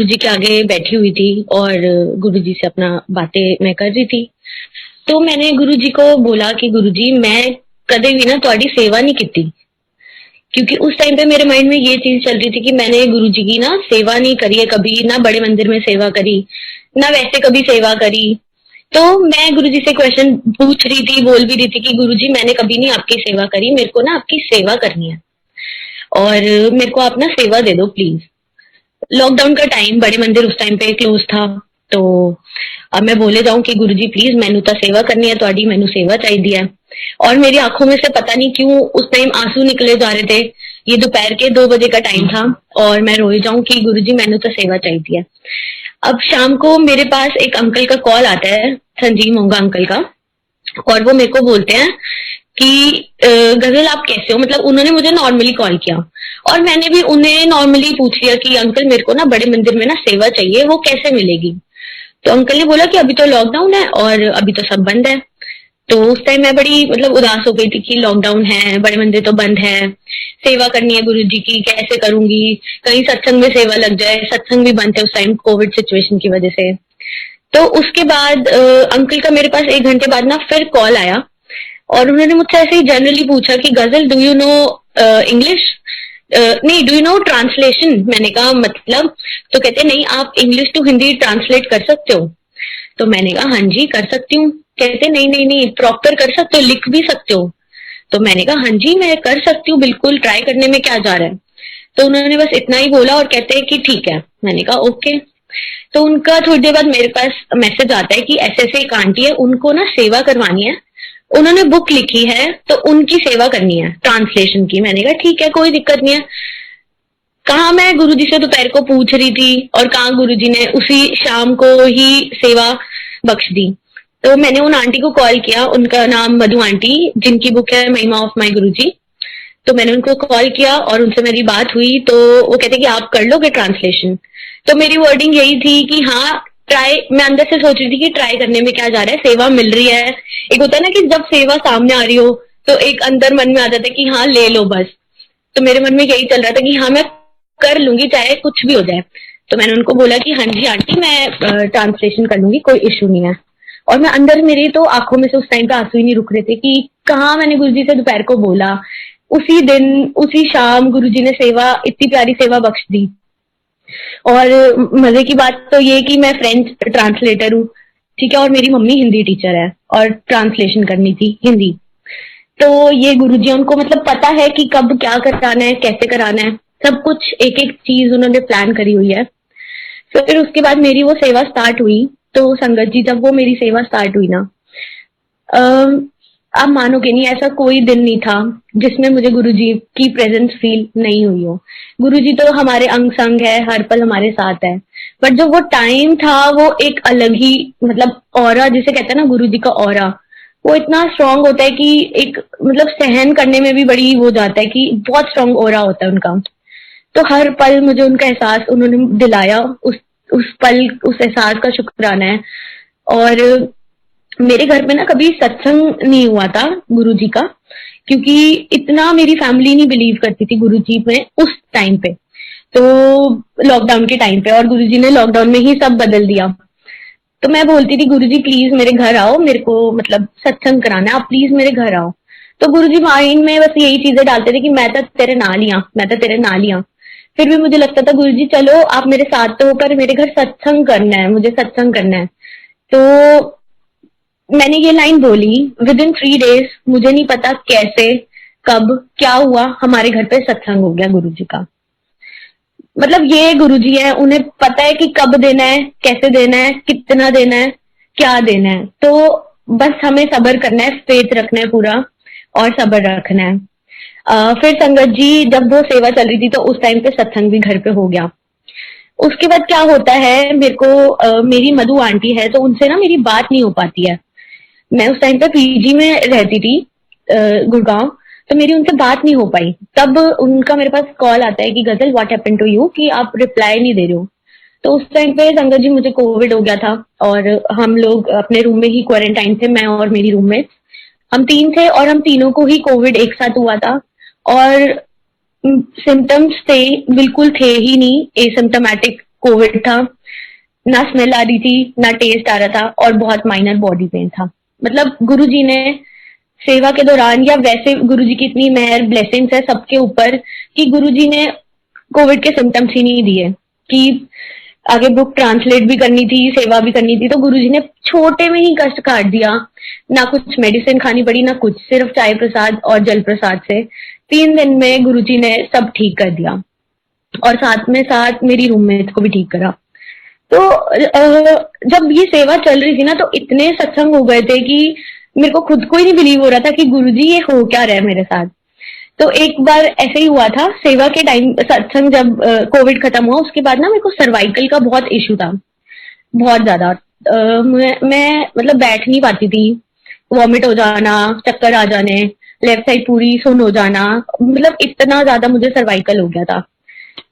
गुरुजी के आगे बैठी हुई थी और गुरुजी से अपना बातें मैं कर रही थी। तो मैंने गुरुजी को बोला कि गुरुजी मैं कदे भी ना ਤੁਹਾਡੀ सेवा नहीं की, क्योंकि उस टाइम पे मेरे माइंड में ये चीज चल रही थी कि मैंने गुरुजी की ना सेवा नहीं करी है कभी, ना बड़े मंदिर में सेवा करी, ना वैसे कभी सेवा करी। तो मैं गुरुजी से क्वेश्चन पूछ रही थी, बोल भी रही थी कि गुरुजी मैंने कभी नहीं आपकी सेवा करी, मेरे को ना आपकी सेवा करनी है और मेरे को आप ना सेवा दे दो प्लीज। लॉकडाउन का टाइम, बड़े मंदिर उस टाइम पे क्लोज था। तो अब मैं बोले जाऊं कि गुरुजी प्लीज मैनू तो सेवा करनी है, ਤੁਹਾਡੀ मैनू सेवा चाहिए है। और मेरी आंखों में से पता नहीं क्यों उस टाइम आंसू निकले जा रहे थे। ये दोपहर के 2 बजे का टाइम था और मैं रोई जाऊं कि गुरुजी मैनू तो सेवा चाहिए है। अब शाम को मेरे पास एक अंकल का कॉल आता है, संजीव मोंगा अंकल का, और वो मेरे को बोलते हैं कि गजल आप कैसे हो। मतलब उन्होंने मुझे नॉर्मली कॉल किया और मैंने भी उन्हें नॉर्मली पूछ लिया कि अंकल मेरे को ना बड़े मंदिर में ना सेवा चाहिए, वो कैसे मिलेगी। तो अंकल ने बोला कि अभी तो लॉकडाउन है और अभी तो सब बंद है। तो उस टाइम मैं बड़ी मतलब उदास हो गई थी कि लॉकडाउन है, बड़े मंदिर तो बंद है, सेवा करनी है गुरुजी की, कैसे करूंगी, कहीं सत्संग में सेवा लग जाए। सत्संग भी बंद थे उस टाइम कोविड सिचुएशन की वजह से। तो उसके बाद अंकल का मेरे पास 1 घंटे बाद ना फिर कॉल आया और उन्होंने मुझसे ऐसे ही जनरली पूछा कि गजल डू यू नो इंग्लिश, नहीं डू यू नो ट्रांसलेशन। मैंने कहा मतलब, तो कहते नहीं आप इंग्लिश टू हिंदी ट्रांसलेट कर सकते हो। तो मैंने कहा हाँ जी कर सकती हूँ। कहते नहीं नहीं नहीं प्रॉपर कर सकते हो, लिख भी सकते हो। तो मैंने कहा हाँ जी मैं कर सकती हूँ, बिल्कुल ट्राई करने में क्या जा रहा है। तो उन्होंने बस इतना ही बोला और कहते हैं कि ठीक है। मैंने कहा ओके। तो उनका थोड़ी देर बाद मेरे पास मैसेज आता है कि ऐसे ऐसे एक आंटी है, उनको ना सेवा करवानी है, उन्होंने बुक लिखी है तो उनकी सेवा करनी है ट्रांसलेशन की। मैंने कहा ठीक है कोई दिक्कत नहीं है। कहा मैं गुरुजी से दोपहर को पूछ रही थी और कहा गुरुजी ने उसी शाम को ही सेवा बख्श दी। तो मैंने उन आंटी को कॉल किया, उनका नाम मधु आंटी, जिनकी बुक है महिमा ऑफ माई गुरुजी। तो मैंने उनको कॉल किया और उनसे मेरी बात हुई तो वो कहते कि आप कर लोगे ट्रांसलेशन। तो मेरी वर्डिंग यही थी कि हाँ ट्राई, मैं अंदर से सोच रही थी कि ट्राई करने में क्या जा रहा है, सेवा मिल रही है। एक होता है ना कि जब सेवा सामने आ रही हो तो एक अंदर मन में आ जाता है कि हाँ ले लो बस। तो मेरे मन में यही चल रहा था कि हाँ मैं कर लूंगी चाहे कुछ भी हो जाए। तो मैंने उनको बोला कि हाँ जी आंटी मैं ट्रांसलेशन कर लूंगी, कोई इशू नहीं है। और मैं अंदर, मेरी तो आंखों में से उस टाइम पे आंसू ही नहीं रुक रहे थे कि कहाँ मैंने गुरुजी से दोपहर को बोला, उसी दिन उसी शाम गुरुजी ने सेवा, इतनी प्यारी सेवा बख्श दी। और मजे की बात तो ये कि मैं फ्रेंच ट्रांसलेटर हूँ, ठीक है, और मेरी मम्मी हिंदी टीचर है और ट्रांसलेशन करनी थी हिंदी। तो ये गुरुजी उनको मतलब पता है कि कब क्या कराना है, कैसे कराना है, सब कुछ एक एक चीज उन्होंने प्लान करी हुई है। फिर उसके बाद मेरी वो सेवा स्टार्ट हुई। तो संगत जी जब वो मेरी सेवा स्टार्ट हुई ना, आप मानोगे नहीं ऐसा कोई दिन नहीं था जिसमें मुझे गुरुजी की प्रेजेंस फील नहीं हुई हो। गुरुजी तो हमारे अंग संग है, हर पल हमारे साथ है। बट जो वो टाइम था वो एक अलग ही मतलब ऑरा, जिसे कहते हैं ना गुरुजी का ऑरा, वो इतना स्ट्रांग होता है कि एक मतलब सहन करने में भी बड़ी हो जाता है कि बहुत स्ट्रांग ऑरा होता है उनका। तो हर पल मुझे उनका एहसास उन्होंने दिलाया, उस पल उस एहसास का शुक्राना है। और मेरे घर में ना कभी सत्संग नहीं हुआ था गुरुजी का, क्योंकि इतना मेरी फैमिली नहीं बिलीव करती थी गुरुजी में उस टाइम पे, तो लॉकडाउन के टाइम पे, और गुरुजी ने लॉकडाउन में ही सब बदल दिया। तो मैं बोलती थी गुरुजी प्लीज मेरे घर आओ, मेरे को मतलब सत्संग कराना है, आप प्लीज मेरे घर आओ। तो गुरुजी माइंड में बस यही चीजें डालते थे कि मैं तो तेरे नाल ही आ, मैं तो तेरे नाल ही आ। फिर भी मुझे लगता था गुरुजी चलो आप मेरे साथ तो हो, पर मेरे घर सत्संग करना है, मुझे सत्संग करना है। तो मैंने ये लाइन बोली, विद इन 3 डेज, मुझे नहीं पता कैसे कब क्या हुआ, हमारे घर पे सत्संग हो गया गुरुजी का। मतलब ये गुरुजी है, उन्हें पता है कि कब देना है, कैसे देना है, कितना देना है, क्या देना है। तो बस हमें सब्र करना है, फेथ रखना है पूरा और सब्र रखना है। फिर संगत जी जब वो सेवा चल रही थी तो उस टाइम पे सत्संग भी घर पे हो गया। उसके बाद क्या होता है, मेरे को मेरी मधु आंटी है तो उनसे ना मेरी बात नहीं हो पाती है। मैं उस टाइम पे पीजी में रहती थी गुड़गांव, तो मेरी उनसे बात नहीं हो पाई। तब उनका मेरे पास कॉल आता है कि गजल व्हाट हैपेंड टू यू, कि आप रिप्लाई नहीं दे रहे हो। तो उस टाइम पे संगत जी मुझे कोविड हो गया था और हम लोग अपने रूम में ही क्वारंटाइन थे, मैं और मेरी रूममेट, हम 3 थे और हम तीनों को ही कोविड एक साथ हुआ था। और सिम्टम्स थे बिल्कुल थे ही नहीं, एसिम्टोमेटिक कोविड था, ना स्मेल आ रही थी, ना टेस्ट आ रहा था, और बहुत माइनर बॉडी पेन था। मतलब गुरुजी ने सेवा के दौरान, या वैसे गुरुजी की इतनी मेहर ब्लेसिंग्स है सबके ऊपर कि गुरुजी ने कोविड के सिम्टम्स ही नहीं दिए। कि आगे बुक ट्रांसलेट भी करनी थी, सेवा भी करनी थी, तो गुरुजी ने छोटे में ही कष्ट काट दिया। ना कुछ मेडिसिन खानी पड़ी, ना कुछ, सिर्फ चाय प्रसाद और जल प्रसाद से 3 दिन में गुरुजी ने सब ठीक कर दिया, और साथ में साथ मेरी रूममेट को भी ठीक करा। तो जब ये सेवा चल रही थी ना, तो इतने सत्संग हो गए थे कि मेरे को खुद को ही नहीं बिलीव हो रहा था कि गुरुजी ये हो क्या रहा है मेरे साथ। तो एक बार ऐसे ही हुआ था सेवा के टाइम, सत्संग जब कोविड खत्म हुआ उसके बाद ना मेरे को सर्वाइकल का बहुत इशू था, बहुत ज्यादा। मैं मतलब बैठ नहीं पाती थी, वॉमिट हो जाना, चक्कर आ जाने, लेफ्ट साइड पूरी सुन हो जाना, मतलब इतना ज्यादा मुझे सर्वाइकल हो गया था।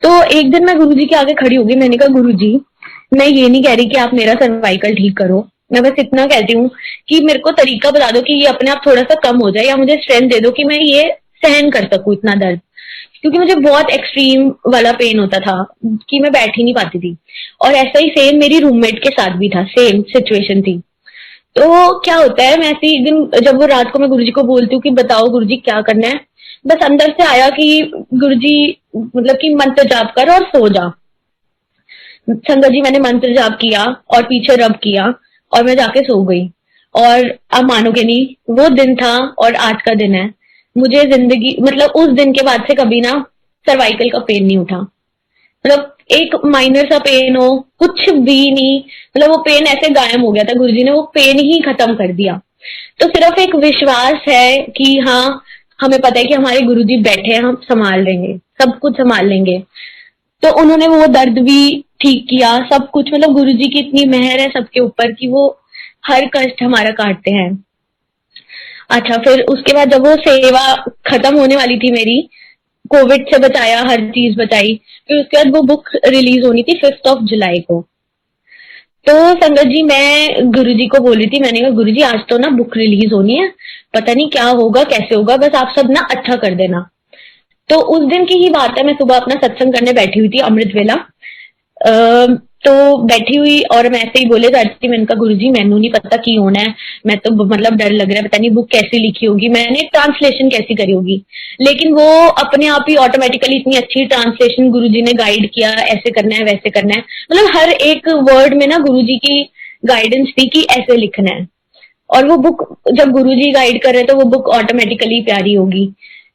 तो एक दिन मैं गुरुजी के आगे खड़ी हो गई, मैंने कहा गुरुजी, मैं ये नहीं कह रही कि आप मेरा सर्वाइकल ठीक करो, मैं बस इतना कहती हूँ कि मेरे को तरीका बता दो कि ये अपने आप थोड़ा सा कम हो जाए, या मुझे स्ट्रेंथ दे दो कि मैं ये सहन कर सकूं इतना दर्द। क्योंकि मुझे बहुत एक्सट्रीम वाला पेन होता था कि मैं बैठ ही नहीं पाती थी। और ऐसा ही सेम मेरी रूममेट के साथ भी था, सेम सिचुएशन थी। तो क्या होता है, मैं ऐसे एक दिन जब वो रात को मैं गुरुजी को बोलती हूँ कि बताओ गुरुजी क्या करना है, बस अंदर से आया कि गुरुजी मतलब कि मंत्र जाप कर और सो जा। संगत जी, मैंने मंत्र जाप किया और पीछे रब किया और मैं जाके सो गई। और आप मानोगे नहीं, वो दिन था और आज का दिन है, मुझे जिंदगी मतलब उस दिन के बाद से कभी ना सर्वाइकल का पेन नहीं उठा। मतलब एक माइनर सा पेन हो, कुछ भी नहीं, मतलब वो पेन ऐसे गायब हो गया था, गुरुजी ने वो पेन ही खत्म कर दिया। तो सिर्फ एक विश्वास है कि हाँ, हमें पता है कि हमारे गुरुजी बैठे हैं, हम संभाल लेंगे, सब कुछ संभाल लेंगे। तो उन्होंने वो दर्द भी ठीक किया, सब कुछ। मतलब गुरुजी की इतनी मेहर है सबके ऊपर कि वो हर कष्ट हमारा काटते हैं। अच्छा, फिर उसके बाद जब वो सेवा खत्म होने वाली थी मेरी, कोविड से बचाया, हर चीज बचाई, फिर उसके बाद वो बुक रिलीज होनी थी 5 जुलाई को। तो संगत जी, मैं गुरुजी को बोल रही थी, मैंने कहा गुरुजी आज तो ना बुक रिलीज होनी है, पता नहीं क्या होगा कैसे होगा, बस आप सब ना अच्छा कर देना। तो उस दिन की ही बात है, मैं सुबह अपना सत्संग करने बैठी हुई थी, अमृत वेला। तो बैठी हुई और मैं ऐसे ही बोले जा रही थी, मैंने कहा गुरुजी मैनू नहीं पता की होना है, मैं तो मतलब डर लग रहा है, पता नहीं बुक कैसी लिखी होगी, मैंने ट्रांसलेशन कैसी करी होगी। लेकिन वो अपने आप ही ऑटोमेटिकली इतनी अच्छी ट्रांसलेशन गुरुजी ने गाइड किया, ऐसे करना है वैसे करना है, मतलब हर एक वर्ड में ना गुरुजी की गाइडेंस थी कि ऐसे लिखना है। और वो बुक जब गुरुजी गाइड कर रहे तो वो बुक ऑटोमेटिकली प्यारी होगी।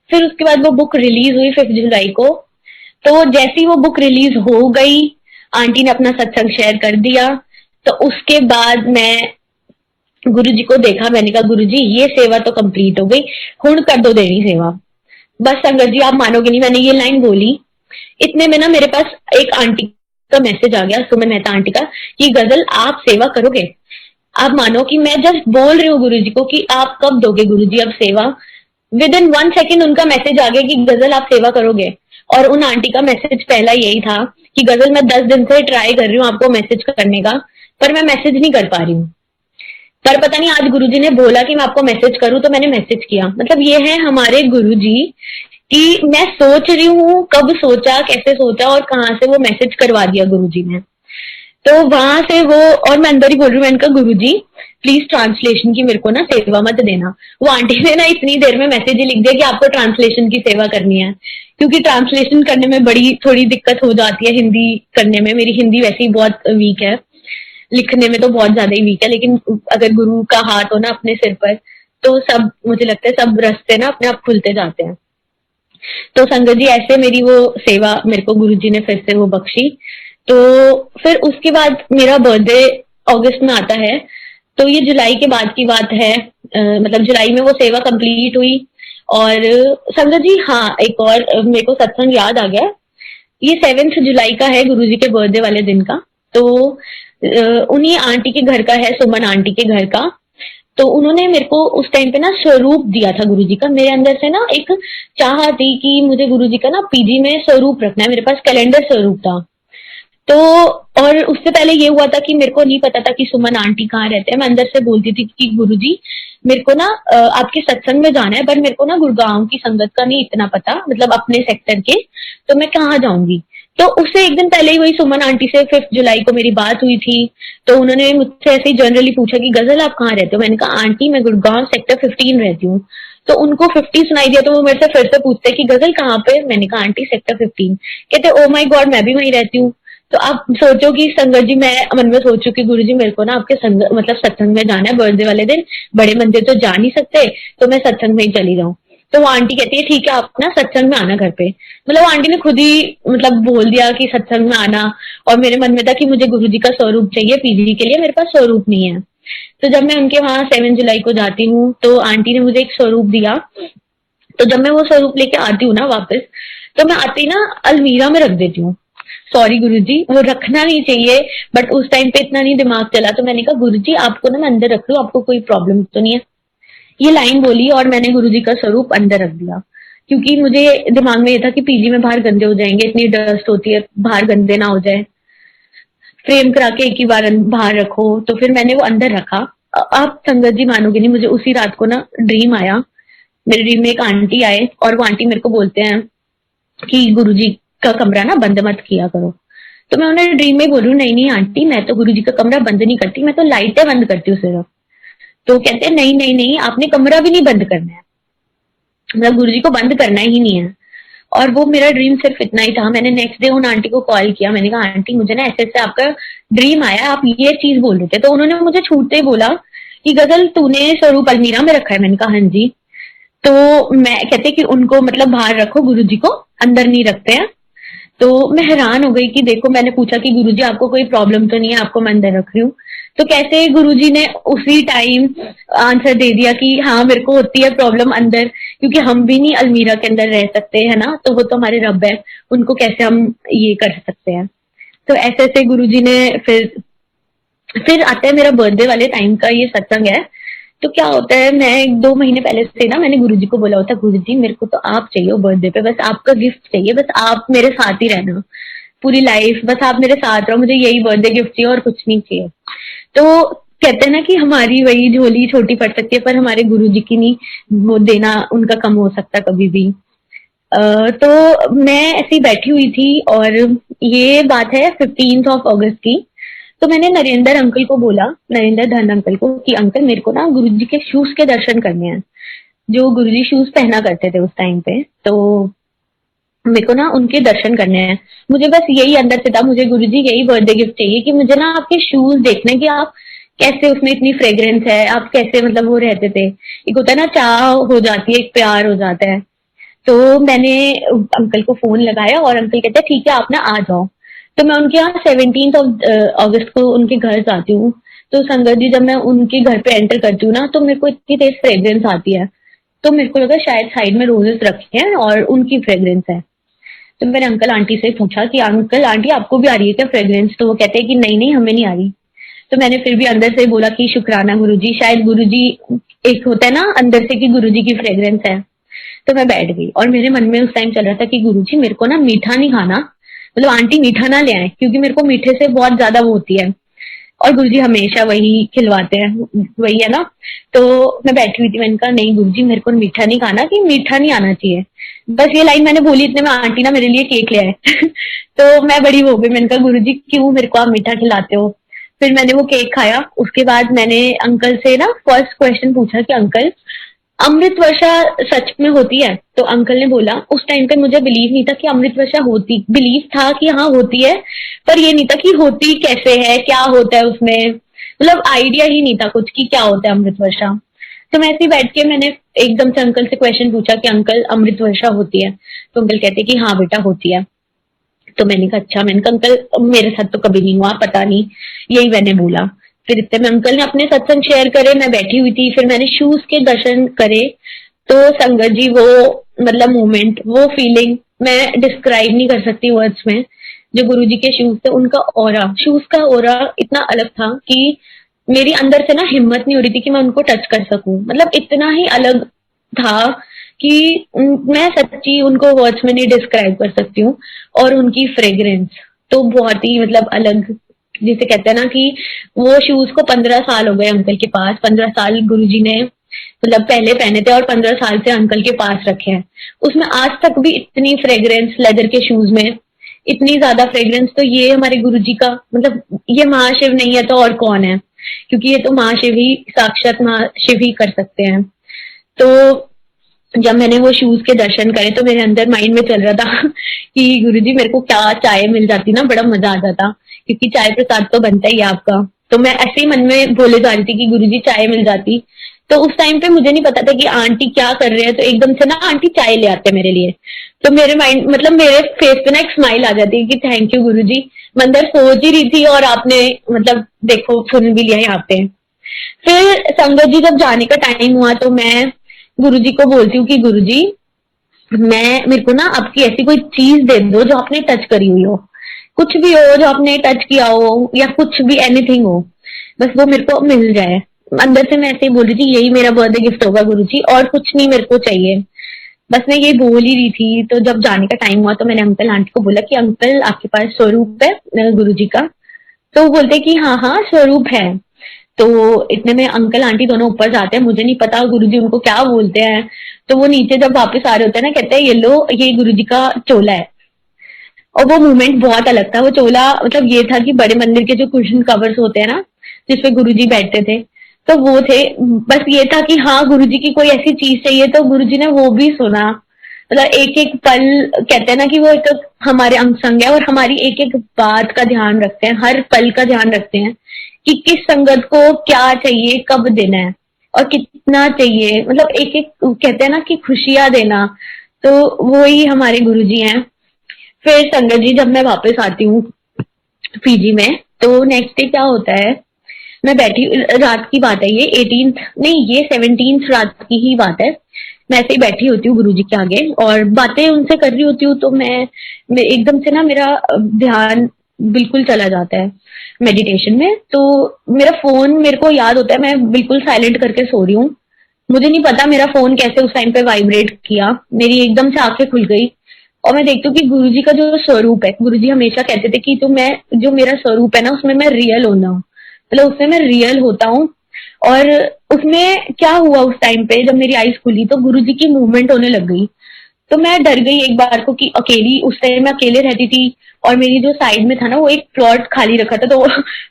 फिर उसके बाद वो बुक रिलीज हुई 5 जुलाई को। तो जैसी वो बुक रिलीज हो गई, आंटी ने अपना सत्संग शेयर कर दिया। तो उसके बाद मैं गुरुजी को देखा, मैंने कहा गुरुजी ये सेवा तो कंप्लीट हो गई, हुण कर दो देनी सेवा। बस संगत जी, आप मानोगे नहीं, मैंने ये लाइन बोली, इतने में ना मेरे पास एक आंटी का मैसेज आ गया, सुमन मेहता आंटी का, कि गजल आप सेवा करोगे। आप मानो कि मैं जस्ट बोल रही हूँ गुरुजी को कि आप कब दोगे गुरुजी अब सेवा, विद इन 1 सेकेंड उनका मैसेज आ गया कि गजल आप सेवा करोगे। और उन आंटी का मैसेज पहला यही था कि गजल मैं 10 दिन से ट्राई कर रही हूँ आपको मैसेज करने का, पर मैं मैसेज नहीं कर पा रही हूँ, पर पता नहीं आज गुरुजी ने बोला कि मैं आपको मैसेज करूं, तो मैंने मैसेज किया। मतलब ये है हमारे गुरुजी कि मैं सोच रही हूँ, कब सोचा, कैसे सोचा, और कहाँ से वो मैसेज करवा दिया गुरुजी ने। तो वहां से वो, और मैं अंदर ही बोल रही हूँ, मैंने कहा गुरुजी प्लीज ट्रांसलेशन की मेरे को ना सेवा मत देना। वो आंटी ने ना इतनी देर में मैसेज ही लिख दिया कि आपको ट्रांसलेशन की सेवा करनी है, क्योंकि ट्रांसलेशन करने में बड़ी थोड़ी दिक्कत हो जाती है, हिंदी करने में। मेरी हिंदी वैसे ही बहुत वीक है, लिखने में तो बहुत ज्यादा ही वीक है, लेकिन अगर गुरु का हाथ हो ना अपने सिर पर, तो सब, मुझे लगता है सब रास्ते ना अपने आप खुलते जाते हैं। तो संगत जी, ऐसे मेरी वो सेवा मेरे को गुरुजी ने फिर से वो बख्शी। तो फिर उसके बाद मेरा बर्थडे अगस्त में आता है, तो ये जुलाई के बाद की बात है। मतलब जुलाई में वो सेवा कंप्लीट हुई। और संगत जी, हाँ, एक और मेरे को सत्संग याद आ गया, ये 7 जुलाई का है, गुरुजी के बर्थडे वाले दिन का। तो उन्हीं आंटी के घर का है, सुमन आंटी के घर का। तो उन्होंने मेरे को उस टाइम पे ना स्वरूप दिया था गुरुजी का। मेरे अंदर से ना एक चाह थी कि मुझे गुरुजी का ना पीजी में स्वरूप रखना है, मेरे पास कैलेंडर स्वरूप था। तो और उससे पहले ये हुआ था कि मेरे को नहीं पता था कि सुमन आंटी कहाँ रहते हैं। मैं अंदर से बोलती थी कि गुरुजी मेरे को ना आपके सत्संग में जाना है, पर मेरे को ना गुड़गांव की संगत का नहीं इतना पता, मतलब अपने सेक्टर के, तो मैं कहाँ जाऊंगी। तो उससे एक दिन पहले ही वही सुमन आंटी से 5 जुलाई को मेरी बात हुई थी। तो उन्होंने मुझसे ऐसे ही जनरली पूछा कि गजल आप कहाँ रहते हो? मैंने कहा आंटी मैं गुड़गांव सेक्टर 15 रहती हूँ। तो उनको 50 सुनाई दिया, तो वो मेरे से फिर से पूछते कि गजल कहाँ पे? मैंने कहा आंटी सेक्टर 15। कहते ओ माय गॉड, मैं भी वहीं रहती हूँ। तो आप सोचो कि संगत जी, मैं मन में सोच चुकी गुरु जी मेरे को ना आपके संग मतलब सत्संग में जाना है बर्थडे वाले दिन, बड़े मंदिर तो जा नहीं सकते, तो मैं सत्संग में ही चली जाऊँ। तो वो आंटी कहती है ठीक है आप ना सत्संग में आना घर पे। मतलब आंटी ने खुद ही मतलब बोल दिया कि सत्संग में आना। और मेरे मन में था कि मुझे गुरुजी का स्वरूप चाहिए पीजी के लिए, मेरे पास स्वरूप नहीं है। तो जब मैं उनके वहां 7 जुलाई को जाती हूँ तो आंटी ने मुझे एक स्वरूप दिया। तो जब मैं वो स्वरूप लेके आती हूँ ना वापस, तो मैं आती ना अलमीरा में रख देती हूँ। सॉरी गुरुजी, वो रखना नहीं चाहिए, बट उस टाइम पे इतना नहीं दिमाग चला। तो मैंने कहा गुरुजी आपको ना मैं अंदर रख लूं, आपको कोई प्रॉब्लम तो नहीं है? ये लाइन बोली और मैंने गुरुजी का स्वरूप अंदर रख दिया। क्योंकि मुझे दिमाग में ये था कि पीजी में बाहर गंदे हो जाएंगे, इतनी डस्ट होती है, बाहर गंदे ना हो जाए, फ्रेम करा के एक ही बार बाहर रखो। तो फिर मैंने वो अंदर रखा। आप संगत जी मानोगे नहीं, मुझे उसी रात को ना ड्रीम आया। मेरे ड्रीम में एक आंटी आए और वो आंटी मेरे को बोलते हैं कि गुरुजी का कमरा ना बंद मत किया करो। तो मैं उन्हें ड्रीम में बोलूं नहीं नहीं आंटी, मैं तो गुरुजी का कमरा बंद नहीं करती, मैं तो लाइटें बंद करती हूँ सिर्फ। तो कहते हैं नहीं नहीं नहीं, आपने कमरा भी नहीं बंद करना है, मतलब गुरुजी को बंद करना ही नहीं है। और वो मेरा ड्रीम सिर्फ इतना ही था। मैंने नेक्स्ट डे उन आंटी को कॉल किया, मैंने कहा आंटी मुझे ना ऐसे ऐसे आपका ड्रीम आया, आप ये चीज बोल रहे थे। तो उन्होंने मुझे छूटते ही बोला कि गजल तूने स्वरूप अलमीरा में रखा है? मैंने कहा हाँ जी। तो मैं कहते कि उनको मतलब बाहर रखो, गुरुजी को अंदर नहीं रखते हैं। तो मैं हैरान हो गई कि देखो, मैंने पूछा कि गुरुजी आपको कोई प्रॉब्लम तो नहीं है, आपको मैं अंदर रख रही हूँ। तो कैसे गुरुजी ने उसी टाइम आंसर दे दिया कि हाँ मेरे को होती है प्रॉब्लम अंदर, क्योंकि हम भी नहीं अलमीरा के अंदर रह सकते है ना, तो वो तो हमारे रब है, उनको कैसे हम ये कर सकते हैं। तो ऐसे ऐसे गुरुजी ने फिर आता है मेरा बर्थडे वाले टाइम का ये सत्संग है। तो क्या होता है, मैं 2 महीने पहले से ना मैंने गुरुजी को बोला होता गुरुजी मेरे को तो आप चाहिए बर्थडे पे, बस आपका गिफ्ट चाहिए, बस आप मेरे साथ ही रहना पूरी लाइफ, बस आप मेरे साथ रहो, मुझे यही बर्थडे गिफ्ट चाहिए और कुछ नहीं चाहिए। तो कहते हैं ना कि हमारी वही झोली छोटी पड़ सकती है, पर हमारे गुरुजी की नहीं, वो देना उनका कम हो सकता कभी भी। तो मैं ऐसी बैठी हुई थी और ये बात है 15 अगस्त की। तो मैंने नरेंद्र अंकल को बोला, नरेंद्र धन अंकल को, कि अंकल मेरे को ना गुरुजी के शूज के दर्शन करने हैं, जो गुरुजी शूज पहना करते थे उस टाइम पे। तो मेरे को ना उनके दर्शन करने हैं। मुझे बस यही अंदर से था, मुझे गुरुजी यही बर्थडे गिफ्ट चाहिए कि मुझे ना आपके शूज देखने कि आप कैसे, उसमें इतनी फ्रेग्रेंस है, आप कैसे मतलब वो रहते थे। एक होता है ना चाह हो जाती है, एक प्यार हो जाता है। तो मैंने अंकल को फोन लगाया और अंकल कहते हैं ठीक है आप ना आ जाओ। तो मैं उनके यहाँ 17 अगस्त को उनके घर जाती हूँ। तो संगत जी, जब मैं उनके घर पे एंटर करती हूँ ना, तो मेरे को इतनी तेज फ्रेग्रेंस आती है। तो मेरे को लगा शायद साइड में रोजेस रखे हैं और उनकी फ्रेग्रेंस है। तो मैंने अंकल आंटी से पूछा कि अंकल आंटी आपको भी आ रही है क्या फ्रेग्रेंस? तो वो कहते हैं कि नहीं नहीं हमें नहीं आ रही। तो मैंने फिर भी अंदर से बोला कि शुक्राना गुरुजी, शायद गुरुजी, एक होता है ना अंदर से कि गुरुजी की फ्रेग्रेंस है। तो मैं बैठ गई और मेरे मन में उस टाइम चल रहा था कि गुरुजी मेरे को ना मीठा नहीं खाना, मतलब आंटी मीठा ना ले आए, क्योंकि मेरे को मीठे से बहुत ज्यादा वो होती है। और गुरुजी हमेशा वही खिलवाते हैं, वही है ना। तो मैं बैठी हुई थी, मैंने कहा नहीं गुरुजी मेरे को मीठा नहीं खाना, कि मीठा नहीं आना चाहिए। बस ये लाइन मैंने बोली, इतने में आंटी ना मेरे लिए केक ले आए। तो मैं बड़ी हो गई, मैंने कहा गुरुजी क्यों मेरे को आप मीठा खिलाते हो? फिर मैंने वो केक खाया। उसके बाद मैंने अंकल से ना फर्स्ट क्वेश्चन पूछा कि अंकल अमृत वर्षा सच में होती है? तो अंकल ने बोला, उस टाइम पे मुझे बिलीव नहीं था कि अमृत वर्षा होती, बिलीव था कि हाँ होती है, पर ये नहीं था कि होती कैसे है, क्या होता है उसमें, मतलब आइडिया ही नहीं था कुछ कि क्या होता है अमृत वर्षा। तो मैं ऐसे ही बैठ के मैंने एकदम से अंकल से क्वेश्चन पूछा कि अंकल अमृत वर्षा होती है? तो अंकल कहते कि हाँ बेटा होती है। तो मैंने कहा अच्छा। मैंने कहा अंकल मेरे साथ तो कभी नहीं हुआ, पता नहीं, यही मैंने बोला। फिर इतने में अंकल ने अपने सत्संग शेयर करे, मैं बैठी हुई थी, फिर मैंने शूज के दर्शन करे। तो संगत जी वो मतलब मोमेंट, वो फीलिंग मैं डिस्क्राइब नहीं कर सकती वर्ड्स में। जो गुरुजी के शूज थे, उनका ऑरा, शूज का ऑरा इतना अलग था कि मेरी अंदर से ना हिम्मत नहीं हो रही थी कि मैं उनको टच कर सकूं, मतलब इतना ही अलग था कि मैं सच्ची उनको वर्ड्स में नहीं डिस्क्राइब कर सकती हूँ। और उनकी फ्रेग्रेंस तो बहुत ही मतलब अलग, जिसे कहते हैं ना कि वो शूज को 15 साल हो गए अंकल के पास, 15 साल गुरुजी ने मतलब पहले पहने थे और 15 साल से अंकल के पास रखे हैं। उसमें आज तक भी इतनी फ्रेग्रेंस लेदर के शूज में इतनी ज्यादा फ्रेग्रेंस, तो ये हमारे गुरुजी का मतलब ये महाशिव नहीं है तो और कौन है, क्योंकि ये तो महाशिव ही, साक्षात महाशिव ही कर सकते हैं। तो जब मैंने वो शूज के दर्शन करे तो मेरे अंदर माइंड में चल रहा था कि गुरुजी मेरे को क्या चाय मिल जाती ना, बड़ा मजा आ जाता, क्योंकि चाय प्रसाद तो बनता ही है आपका। तो मैं ऐसे ही मन में बोले जा रही थी कि गुरुजी चाय मिल जाती। तो उस टाइम पे मुझे नहीं पता था कि आंटी क्या कर रहे हैं, तो एकदम से ना आंटी चाय ले आते मेरे लिए। तो मेरे माइंड मतलब मेरे फेस पे ना एक स्माइल आ जाती है कि थैंक यू गुरुजी, मैं अंदर सोच ही रही थी और आपने मतलब देखो सुन भी लिया यहाँ पे। फिर संगत जी जब जाने का टाइम हुआ तो मैं गुरुजी को बोलती हूँ कि गुरुजी मैं मेरे को ना आपकी ऐसी कोई चीज दे दो जो आपने टच करी हुई हो, कुछ भी हो जो आपने टच किया हो या कुछ भी एनीथिंग हो, बस वो मेरे को मिल जाए। अंदर से मैं ऐसे ही बोल रही थी यही मेरा बर्थडे गिफ्ट होगा गुरुजी, और कुछ नहीं मेरे को चाहिए। बस मैं ये बोल ही रही थी। तो जब जाने का टाइम हुआ तो मैंने अंकल आंटी को बोला कि अंकल आपके पास स्वरूप है गुरुजी का? तो वो बोलते कि हाँ हाँ स्वरूप है। तो इतने में अंकल आंटी दोनों ऊपर जाते हैं, मुझे नहीं पता गुरुजी उनको क्या बोलते हैं। तो वो नीचे जब वापस आ रहे होते हैं ना, कहते हैं ये लो ये गुरुजी का चोला है। और वो मोमेंट बहुत अलग था। वो चोला मतलब ये था कि बड़े मंदिर के जो कुशन कवर्स होते हैं ना, जिसपे गुरुजी बैठते थे, तो वो थे। बस ये था कि हाँ गुरुजी की कोई ऐसी चीज चाहिए, तो गुरुजी ने वो भी सुना। मतलब एक एक पल, कहते हैं ना कि वो एक हमारे अंग संग है और हमारी एक एक बात का ध्यान रखते हैं, हर पल का ध्यान रखते हैं कि किस संगत को क्या चाहिए, कब देना है और कितना चाहिए। मतलब एक एक कहते हैं ना कि खुशियां देना, तो वो ही हमारे गुरुजी हैं। फिर संगत जी जब मैं वापस आती हूँ पीजी में, तो नेक्स्ट डे क्या होता है, मैं बैठी, रात की बात है ये 18th नहीं ये 17th रात की ही बात है। मैं ऐसे ही बैठी होती हूँ गुरुजी के आगे और बातें उनसे कर रही होती हूँ। तो मैं एकदम से ना मेरा ध्यान बिल्कुल चला जाता है मेडिटेशन में। तो मेरा फोन मेरे को याद होता है, मैं बिल्कुल साइलेंट करके सो रही हूँ। मुझे नहीं पता मेरा फोन कैसे उस टाइम पे वाइब्रेट किया, मेरी एकदम से आंखें खुल गई और मैं देखती हूँ कि गुरुजी का जो स्वरूप है, गुरुजी हमेशा कहते थे कि जो मेरा स्वरूप है ना उसमें मैं रियल होना हूँ, मतलब उसमें मैं रियल होता हूँ। और उसमें क्या हुआ उस टाइम पे जब मेरी आईज खुली तो गुरुजी की मूवमेंट होने लग गई। तो मैं डर गई एक बार को कि अकेली, उस टाइम मैं अकेले रहती थी और मेरी जो साइड में था ना वो एक प्लॉट खाली रखा था, तो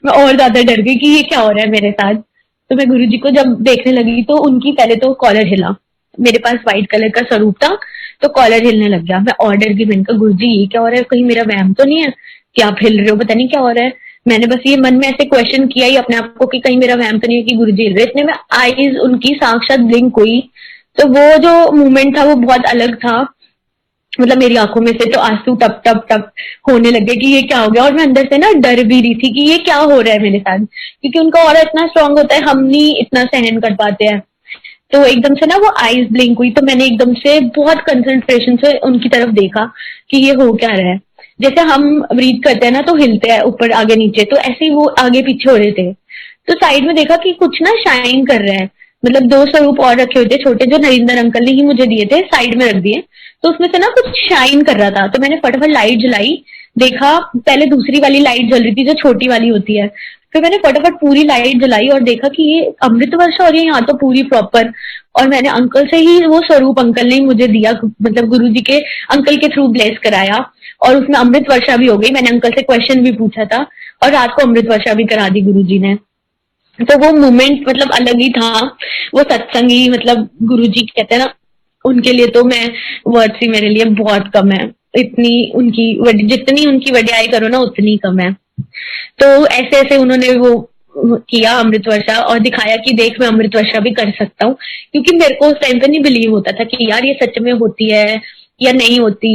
मैं और ज्यादा डर गई कि ये क्या हो रहा है मेरे साथ। तो मैं गुरुजी को जब देखने लगी तो उनकी पहले तो कॉलर हिला, मेरे पास व्हाइट कलर का स्वरूप था तो कॉलर हिलने लग गया। मैं और डर गई, मैंने कहा गुरुजी ये क्या हो रहा है, कहीं मेरा वहम तो नहीं है कि आप हिल रहे हो, पता नहीं क्या हो रहा है। मैंने बस ये मन में ऐसे क्वेश्चन किया ही अपने आप को कि कहीं मेरा वहम तो नहीं है कि गुरुजी हिल रहे। इतने में आईज उनकी साक्षात ब्लिंक हुई। तो वो जो मूवमेंट था वो बहुत अलग था। मतलब मेरी आंखों में से तो आंसू टप टप टप होने लगे कि ये क्या हो गया। और मैं अंदर से ना डर भी रही थी कि ये क्या हो रहा है मेरे साथ, क्योंकि उनका ऑरा इतना स्ट्रांग होता है, हम नहीं इतना सहन कर पाते हैं। तो एकदम से ना वो आईज ब्लिंक हुई, तो मैंने एकदम से बहुत कंसंट्रेशन से उनकी तरफ देखा कि ये हो क्या रहा है। जैसे हम ब्रीथ करते हैं ना तो हिलते हैं ऊपर आगे नीचे, तो ऐसे ही वो आगे पीछे हो रहे थे। तो साइड में देखा कि कुछ ना शाइन कर रहा है। मतलब दो स्वरूप और रखे हुए थे छोटे, जो नरेंद्र अंकल ने ही मुझे दिए थे, साइड में रख दिए। तो उसमें से ना कुछ शाइन कर रहा था। तो मैंने फटाफट लाइट जलाई, देखा पहले दूसरी वाली लाइट जल रही थी जो छोटी वाली होती है। फिर मैंने फटाफट पूरी लाइट जलाई और देखा कि ये अमृत वर्षा हो रही है यहाँ तो पूरी प्रॉपर। और मैंने अंकल से ही वो स्वरूप अंकल ने ही मुझे दिया, मतलब गुरुजी के अंकल के थ्रू ब्लेस कराया और उसमें अमृत वर्षा भी हो गई। मैंने अंकल से क्वेश्चन भी पूछा था और रात को अमृत वर्षा भी करा दी गुरुजी ने। तो वो मोमेंट मतलब अलग ही था। वो सत्संग ही मतलब गुरुजी कहते हैं ना, उनके लिए तो मैं वर्ड्स ही मेरे लिए बहुत कम है। इतनी उनकी जितनी उनकी वडियाई करो ना उतनी कम है। तो ऐसे ऐसे उन्होंने वो किया अमृत वर्षा और दिखाया कि देख मैं अमृत वर्षा भी कर सकता हूँ। क्योंकि मेरे को उस टाइम पे नहीं बिलीव होता था कि यार ये सच में होती है या नहीं होती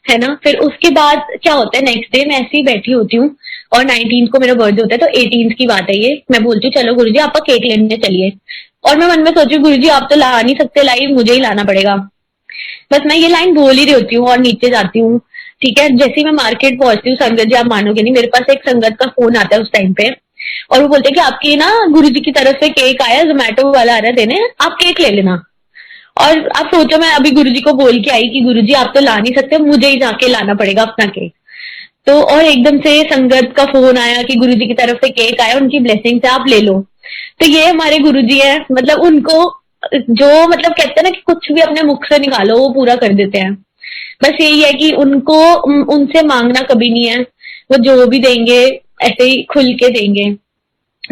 है ना। फिर उसके बाद क्या होता है, नेक्स्ट डे मैं ऐसे ही बैठी होती हूँ और 19th को मेरा बर्थडे होता है। तो 18th की बात है ये, मैं बोलती हूँ चलो गुरुजी आप केक लेने चलिए। और मैं मन में सोचू गुरुजी आप तो ला नहीं सकते लाइव, मुझे ही लाना पड़ेगा। बस मैं ये लाइन बोल ही रही होती हूँ और नीचे जाती हूँ। ठीक है, जैसे ही मैं मार्केट पहुंचती हूँ संगत जी आप मानोगे नहीं, मेरे पास एक संगत का फोन आता है उस टाइम पे और वो बोलते हैं कि आपकी ना गुरुजी की तरफ से केक आया, जोमेटो वाला आ रहा है देने, आप केक ले लेना। और आप सोचो मैं अभी गुरुजी को बोल के आई कि गुरुजी आप तो ला नहीं सकते, मुझे ही जाके लाना पड़ेगा अपना केक। तो और एकदम से संगत का फोन आया कि गुरुजी की तरफ से केक आया, उनकी ब्लेसिंग से आप ले लो। तो ये हमारे गुरुजी है, मतलब उनको जो मतलब कहते हैं ना कि कुछ भी अपने मुख से निकालो वो पूरा कर देते हैं। बस यही है कि उनको उनसे मांगना कभी नहीं है, वो जो भी देंगे ऐसे ही खुल के देंगे।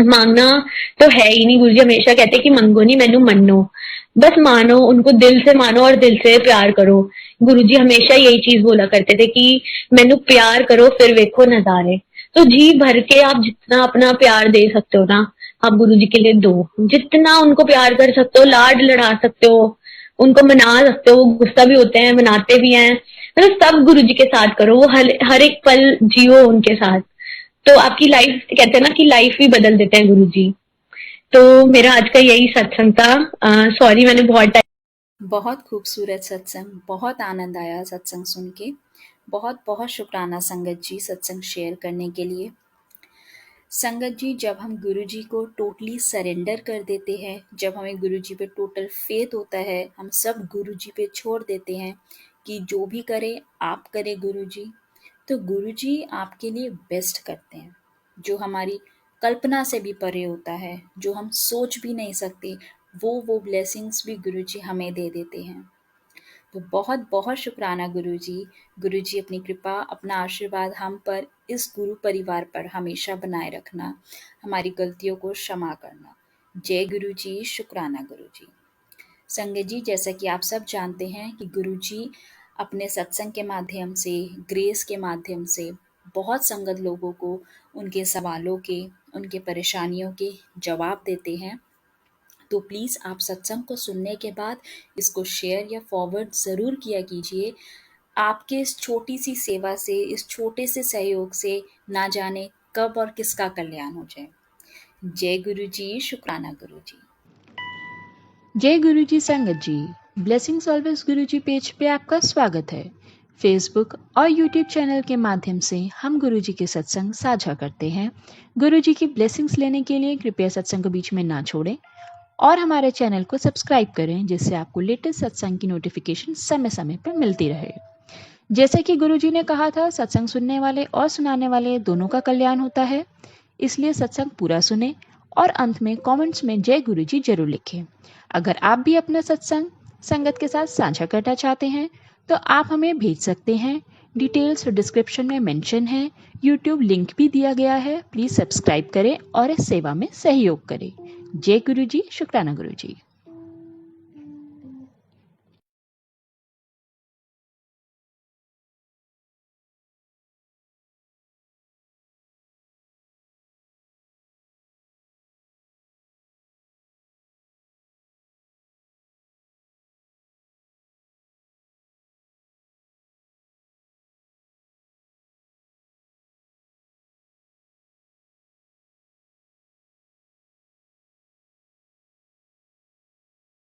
मांगना तो है ही नहीं, गुरुजी हमेशा कहते कि मंगो नहीं मैनू मन्नो, बस मानो, उनको दिल से मानो और दिल से प्यार करो। गुरुजी हमेशा यही चीज बोला करते थे कि मैनू प्यार करो फिर वेखो नजारे। तो जी भर के आप जितना अपना प्यार दे सकते हो ना, आप गुरुजी के लिए दो। जितना उनको प्यार कर सकते हो, लाड लड़ा सकते हो, उनको मना सकते हो, वो गुस्सा भी होते हैं मनाते भी हैं, मतलब सब गुरुजी के साथ करो, वो हर एक पल जियो उनके साथ। तो आपकी लाइफ, कहते हैं ना कि लाइफ ही बदल देते हैं गुरुजी। तो मेरा आज का यही सत्संग था। सॉरी मैंने बहुत बहुत खूबसूरत सत्संग, बहुत आनंद आया सत्संग सुन के। बहुत बहुत शुक्राना संगत जी सत्संग शेयर करने के लिए। संगत जी, जब हम गुरु जी को टोटली सरेंडर कर देते हैं, जब हमें गुरु जी पे टोटल फेथ होता है, हम सब गुरु जी पे छोड़ देते हैं कि जो भी करे आप करे गुरु जी, तो गुरु जी आपके लिए बेस्ट करते हैं, जो हमारी कल्पना से भी परे होता है, जो हम सोच भी नहीं सकते, वो ब्लेसिंग्स भी गुरु जी हमें दे देते हैं। तो बहुत बहुत शुक्राना गुरु जी अपनी कृपा, अपना आशीर्वाद हम पर, इस गुरु परिवार पर हमेशा बनाए रखना, हमारी गलतियों को क्षमा करना। जय गुरु जी, शुक्राना गुरु जी। संगत जी, जैसा कि आप सब जानते हैं कि गुरु जी अपने सत्संग के माध्यम से, ग्रेस के माध्यम से बहुत संगत लोगों को उनके सवालों के, उनके परेशानियों के जवाब देते हैं। तो प्लीज़ आप सत्संग को सुनने के बाद इसको शेयर या फॉरवर्ड ज़रूर किया कीजिए। आपके इस छोटी सी सेवा से, इस छोटे से सहयोग से ना जाने कब और किसका कल्याण हो जाए। जय गुरु जी, शुक्राना गुरु जी। जय गुरु जी संगत जी, ब्लेसिंग्स ऑलवेज गुरु जी पेज पे आपका स्वागत है। फेसबुक और यूट्यूब चैनल के माध्यम से हम गुरु जी के सत्संग साझा करते हैं। गुरु जी की ब्लेसिंग्स लेने के लिए कृपया सत्संग को बीच में ना छोड़ें और हमारे चैनल को सब्सक्राइब करें, जिससे आपको लेटेस्ट सत्संग की नोटिफिकेशन समय समय पर मिलती रहे। जैसे कि गुरु जी ने कहा था, सत्संग सुनने वाले और सुनाने वाले दोनों का कल्याण होता है, इसलिए सत्संग पूरा सुने और अंत में कमेंट्स में जय गुरु जी जरूर लिखें। अगर आप भी अपना सत्संग संगत के साथ साझा करना चाहते हैं तो आप हमें भेज सकते हैं। डिटेल्स डिस्क्रिप्शन में मेंशन है, यूट्यूब लिंक भी दिया गया है। प्लीज सब्सक्राइब करें और इस सेवा में सहयोग करें। जय गुरु जी, शुक्राना गुरु जी।